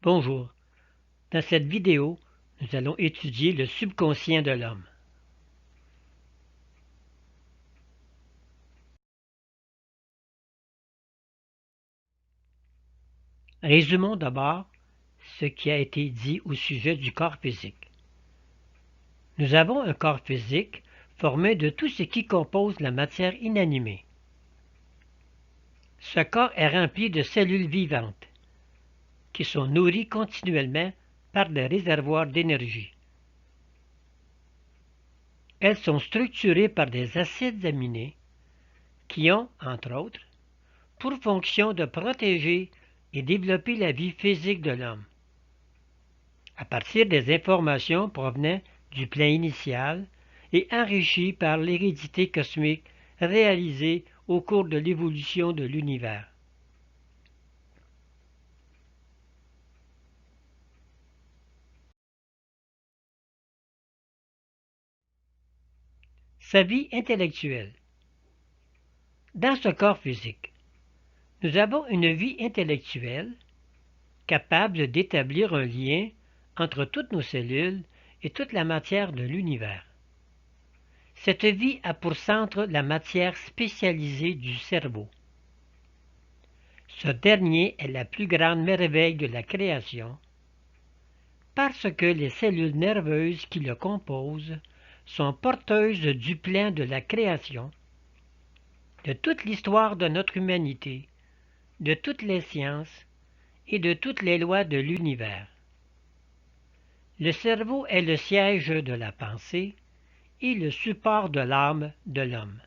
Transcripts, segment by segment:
Bonjour, dans cette vidéo, nous allons étudier le subconscient de l'homme. Résumons d'abord ce qui a été dit au sujet du corps physique. Nous avons un corps physique formé de tout ce qui compose la matière inanimée. Ce corps est rempli de cellules vivantes qui sont nourries continuellement par des réservoirs d'énergie. Elles sont structurées par des acides aminés qui ont, entre autres, pour fonction de protéger et développer la vie physique de l'homme, à partir des informations provenant du plan initial et enrichies par l'hérédité cosmique réalisée au cours de l'évolution de l'univers. Sa vie intellectuelle. Dans ce corps physique, nous avons une vie intellectuelle capable d'établir un lien entre toutes nos cellules et toute la matière de l'univers. Cette vie a pour centre la matière spécialisée du cerveau. Ce dernier est la plus grande merveille de la création parce que les cellules nerveuses qui le composent sont porteuses du plan de la création, de toute l'histoire de notre humanité, de toutes les sciences et de toutes les lois de l'univers. Le cerveau est le siège de la pensée et le support de l'âme de l'homme.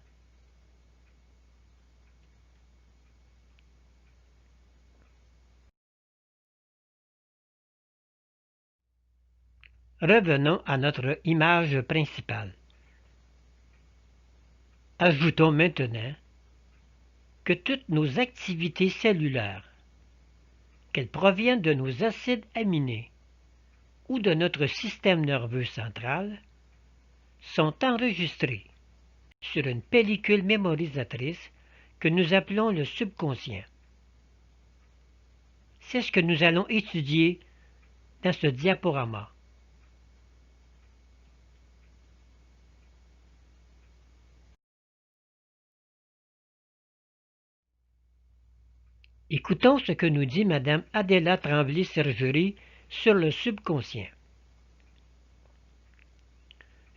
Revenons à notre image principale. Ajoutons maintenant que toutes nos activités cellulaires, qu'elles proviennent de nos acides aminés ou de notre système nerveux central, sont enregistrées sur une pellicule mémorisatrice que nous appelons le subconscient. C'est ce que nous allons étudier dans ce diaporama. Écoutons ce que nous dit Mme Adela Tremblay-Sergerie sur le subconscient.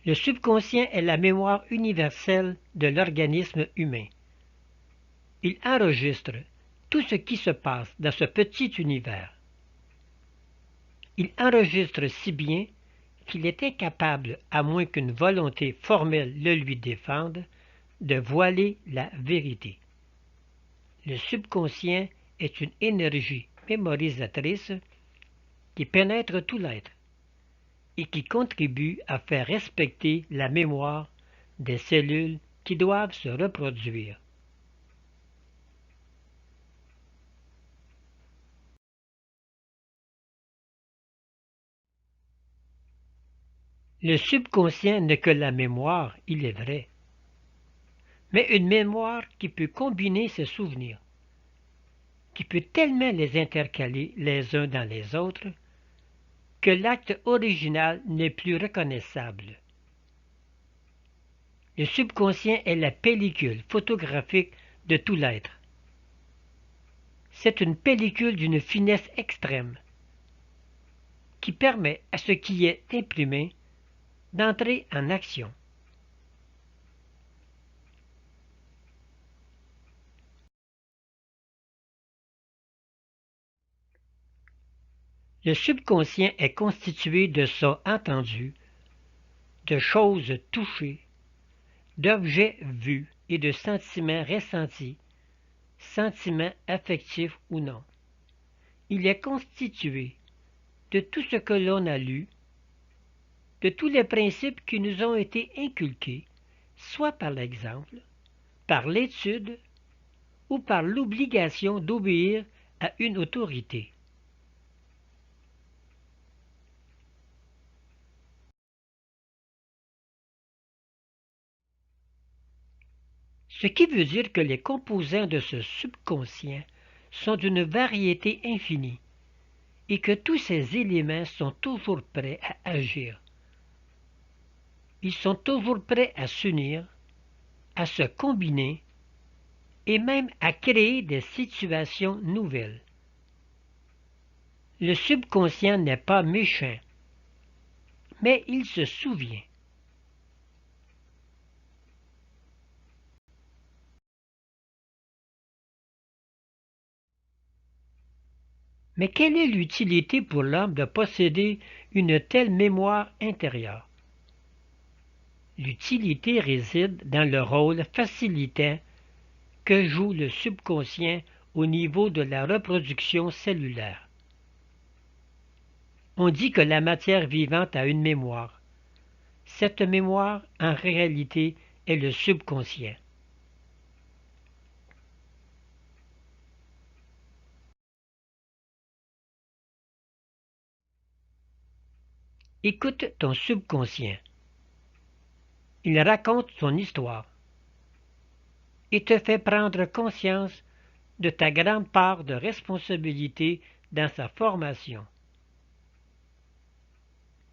Le subconscient est la mémoire universelle de l'organisme humain. Il enregistre tout ce qui se passe dans ce petit univers. Il enregistre si bien qu'il est incapable, à moins qu'une volonté formelle le lui défende, de voiler la vérité. Le subconscient est une énergie mémorisatrice qui pénètre tout l'être et qui contribue à faire respecter la mémoire des cellules qui doivent se reproduire. Le subconscient n'est que la mémoire, il est vrai, mais une mémoire qui peut combiner ses souvenirs, qui peut tellement les intercaler les uns dans les autres, que l'acte original n'est plus reconnaissable. Le subconscient est la pellicule photographique de tout l'être. C'est une pellicule d'une finesse extrême qui permet à ce qui est imprimé d'entrer en action. Le subconscient est constitué de sons entendus, de choses touchées, d'objets vus et de sentiments ressentis, sentiments affectifs ou non. Il est constitué de tout ce que l'on a lu, de tous les principes qui nous ont été inculqués, soit par l'exemple, par l'étude ou par l'obligation d'obéir à une autorité. Ce qui veut dire que les composants de ce subconscient sont d'une variété infinie et que tous ces éléments sont toujours prêts à agir. Ils sont toujours prêts à s'unir, à se combiner et même à créer des situations nouvelles. Le subconscient n'est pas méchant, mais il se souvient. Mais quelle est l'utilité pour l'homme de posséder une telle mémoire intérieure? L'utilité réside dans le rôle facilitant que joue le subconscient au niveau de la reproduction cellulaire. On dit que la matière vivante a une mémoire. Cette mémoire, en réalité, est le subconscient. Écoute ton subconscient. Il raconte son histoire et te fait prendre conscience de ta grande part de responsabilité dans sa formation.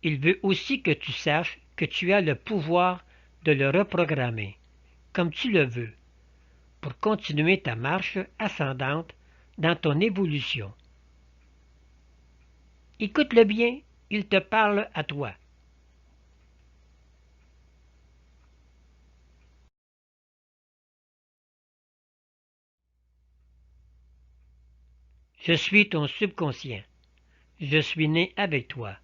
Il veut aussi que tu saches que tu as le pouvoir de le reprogrammer, comme tu le veux, pour continuer ta marche ascendante dans ton évolution. Écoute-le bien, il te parle à toi. Je suis ton subconscient. Je suis né avec toi.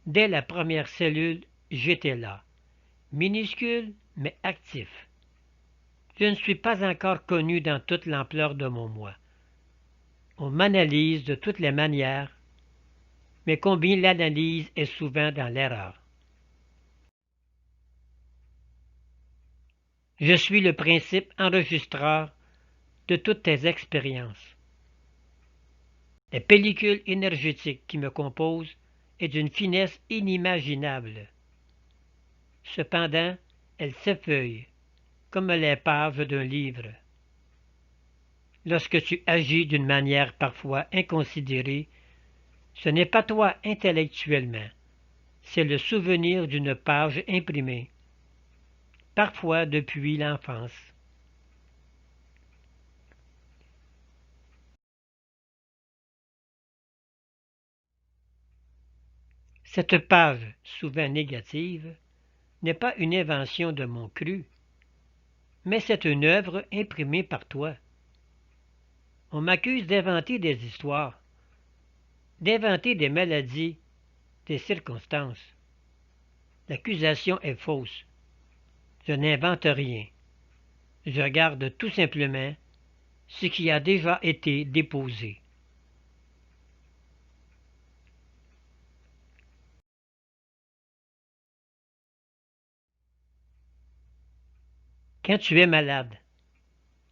Dès la première cellule, j'étais là, minuscule mais actif. Je ne suis pas encore connu dans toute l'ampleur de mon moi. On m'analyse de toutes les manières, mais combien l'analyse est souvent dans l'erreur. Je suis le principe enregistreur de toutes tes expériences. La pellicule énergétique qui me compose est d'une finesse inimaginable. Cependant, elle s'effeuille, comme les pages d'un livre. Lorsque tu agis d'une manière parfois inconsidérée, ce n'est pas toi intellectuellement, c'est le souvenir d'une page imprimée, parfois depuis l'enfance. Cette page, souvent négative, n'est pas une invention de mon cru, mais c'est une œuvre imprimée par toi. On m'accuse d'inventer des histoires, d'inventer des maladies, des circonstances. L'accusation est fausse. Je n'invente rien. Je regarde tout simplement ce qui a déjà été déposé. Quand tu es malade,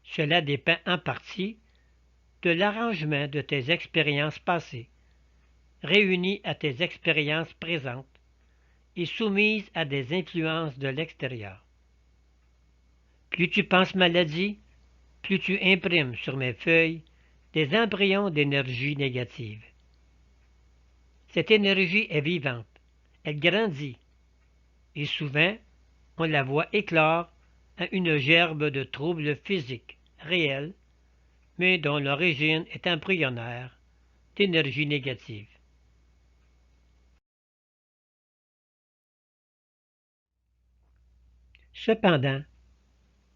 cela dépend en partie de l'arrangement de tes expériences passées, réunies à tes expériences présentes et soumises à des influences de l'extérieur. Plus tu penses maladie, plus tu imprimes sur mes feuilles des embryons d'énergie négative. Cette énergie est vivante, elle grandit, et souvent on la voit éclore à une gerbe de troubles physiques réels, mais dont l'origine est embryonnaire d'énergie négative. Cependant,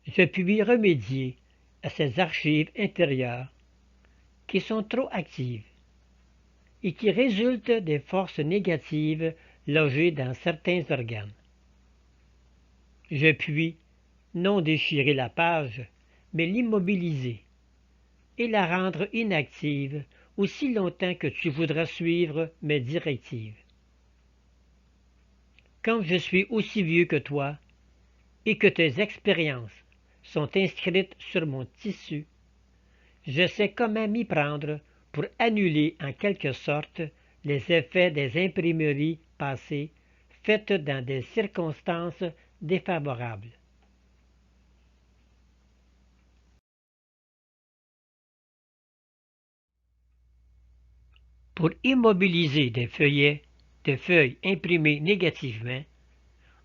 je puis remédier à ces archives intérieures qui sont trop actives et qui résultent des forces négatives logées dans certains organes. Je puis non déchirer la page, mais l'immobiliser et la rendre inactive aussi longtemps que tu voudras suivre mes directives. Comme je suis aussi vieux que toi et que tes expériences sont inscrites sur mon tissu, je sais comment m'y prendre pour annuler en quelque sorte les effets des imprimeries passées faites dans des circonstances défavorables. Pour immobiliser des feuilles imprimées négativement,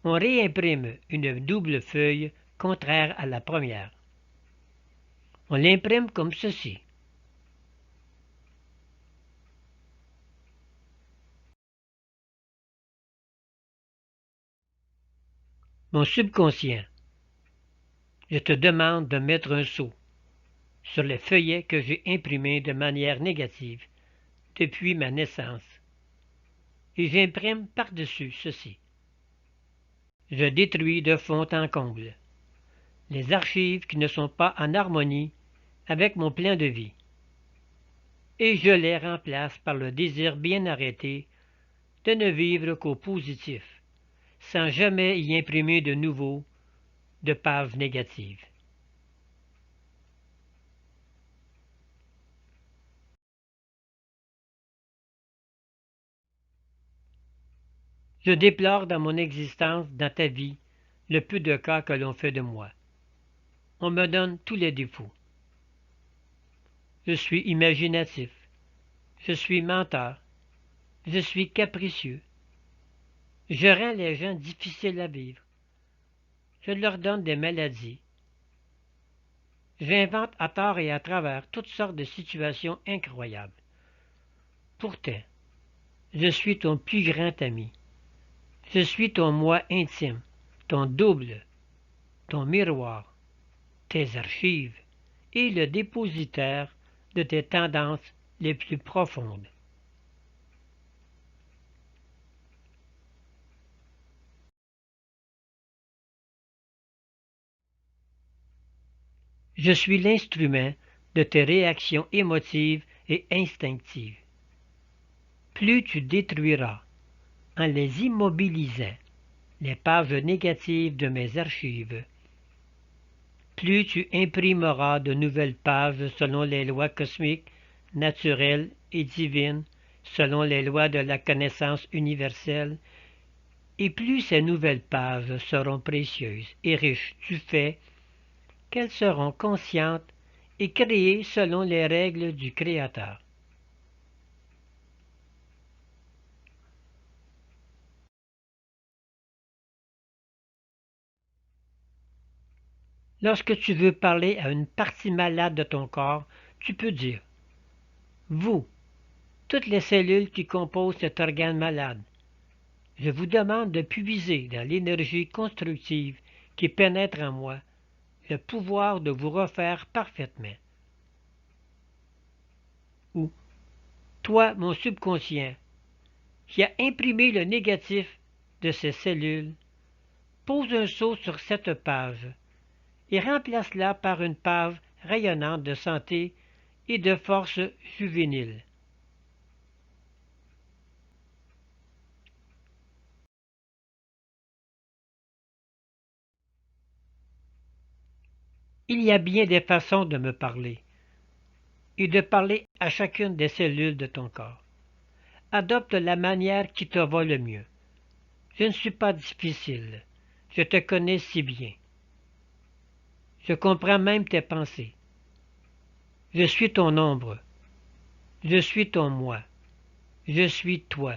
on réimprime une double feuille contraire à la première. On l'imprime comme ceci. Mon subconscient, je te demande de mettre un sceau sur les feuillets que j'ai imprimés de manière négative depuis ma naissance, et j'imprime par-dessus ceci. Je détruis de fond en comble les archives qui ne sont pas en harmonie avec mon plan de vie, et je les remplace par le désir bien arrêté de ne vivre qu'au positif, sans jamais y imprimer de nouveau de pages négatives. Je déplore dans mon existence, dans ta vie, le peu de cas que l'on fait de moi. On me donne tous les défauts. Je suis imaginatif. Je suis menteur. Je suis capricieux. Je rends les gens difficiles à vivre. Je leur donne des maladies. J'invente à tort et à travers toutes sortes de situations incroyables. Pourtant, je suis ton plus grand ami. Je suis ton moi intime, ton double, ton miroir, tes archives et le dépositaire de tes tendances les plus profondes. Je suis l'instrument de tes réactions émotives et instinctives. Plus tu détruiras, en les immobilisant, les pages négatives de mes archives, plus tu imprimeras de nouvelles pages selon les lois cosmiques, naturelles et divines, selon les lois de la connaissance universelle, et plus ces nouvelles pages seront précieuses et riches du fait qu'elles seront conscientes et créées selon les règles du Créateur. Lorsque tu veux parler à une partie malade de ton corps, tu peux dire « Vous, toutes les cellules qui composent cet organe malade, je vous demande de puiser dans l'énergie constructive qui pénètre en moi le pouvoir de vous refaire parfaitement. » Ou « Toi, mon subconscient, qui a imprimé le négatif de ces cellules, pose un sceau sur cette page et remplace-la par une page rayonnante de santé et de force juvénile. Il y a bien des façons de me parler et de parler à chacune des cellules de ton corps. Adopte la manière qui te va le mieux. Je ne suis pas difficile. Je te connais si bien. Je comprends même tes pensées. Je suis ton ombre. Je suis ton moi. Je suis toi.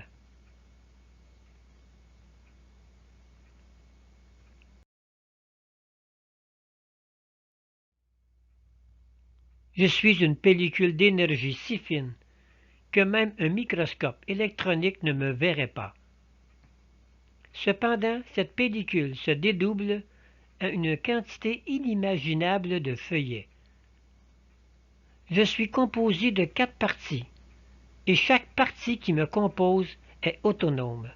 Je suis une pellicule d'énergie si fine que même un microscope électronique ne me verrait pas. Cependant, cette pellicule se dédouble à une quantité inimaginable de feuillets. Je suis composé de 4 parties, et chaque partie qui me compose est autonome,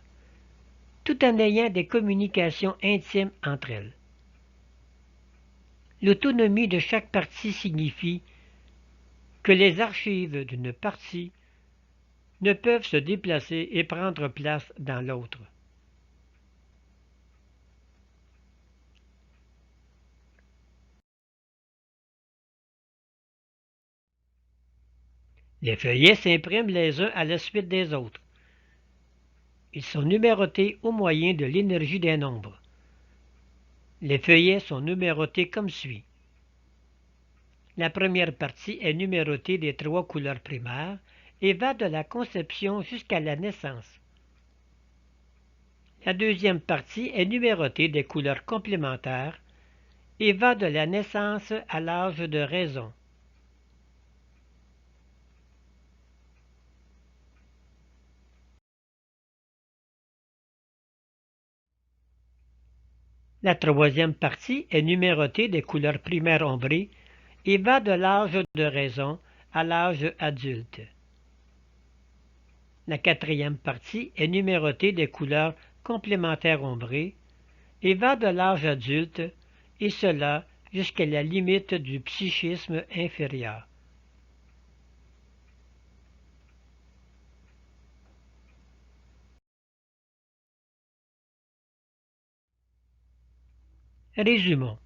tout en ayant des communications intimes entre elles. L'autonomie de chaque partie signifie que les archives d'une partie ne peuvent se déplacer et prendre place dans l'autre. Les feuillets s'impriment les uns à la suite des autres. Ils sont numérotés au moyen de l'énergie des nombres. Les feuillets sont numérotés comme suit. La première partie est numérotée des 3 couleurs primaires et va de la conception jusqu'à la naissance. La deuxième partie est numérotée des couleurs complémentaires et va de la naissance à l'âge de raison. La troisième partie est numérotée des couleurs primaires ombrées et va de l'âge de raison à l'âge adulte. La quatrième partie est numérotée des couleurs complémentaires ombrées et va de l'âge adulte, et cela jusqu'à la limite du psychisme inférieur. Résumons.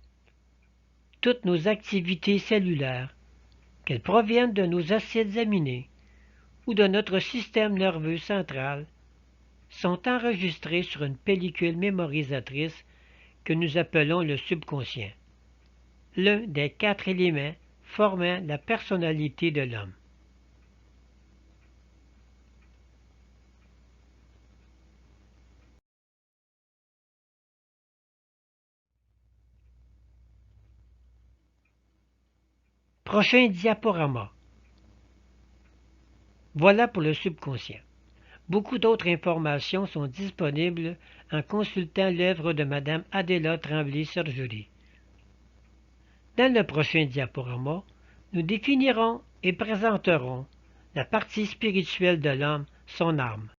Toutes nos activités cellulaires, qu'elles proviennent de nos acides aminés ou de notre système nerveux central, sont enregistrées sur une pellicule mémorisatrice que nous appelons le subconscient, l'un des 4 éléments formant la personnalité de l'homme. Prochain diaporama. Voilà pour le subconscient. Beaucoup d'autres informations sont disponibles en consultant l'œuvre de Mme Adela Tremblay-Sergerie. Dans le prochain diaporama, nous définirons et présenterons la partie spirituelle de l'homme, son âme.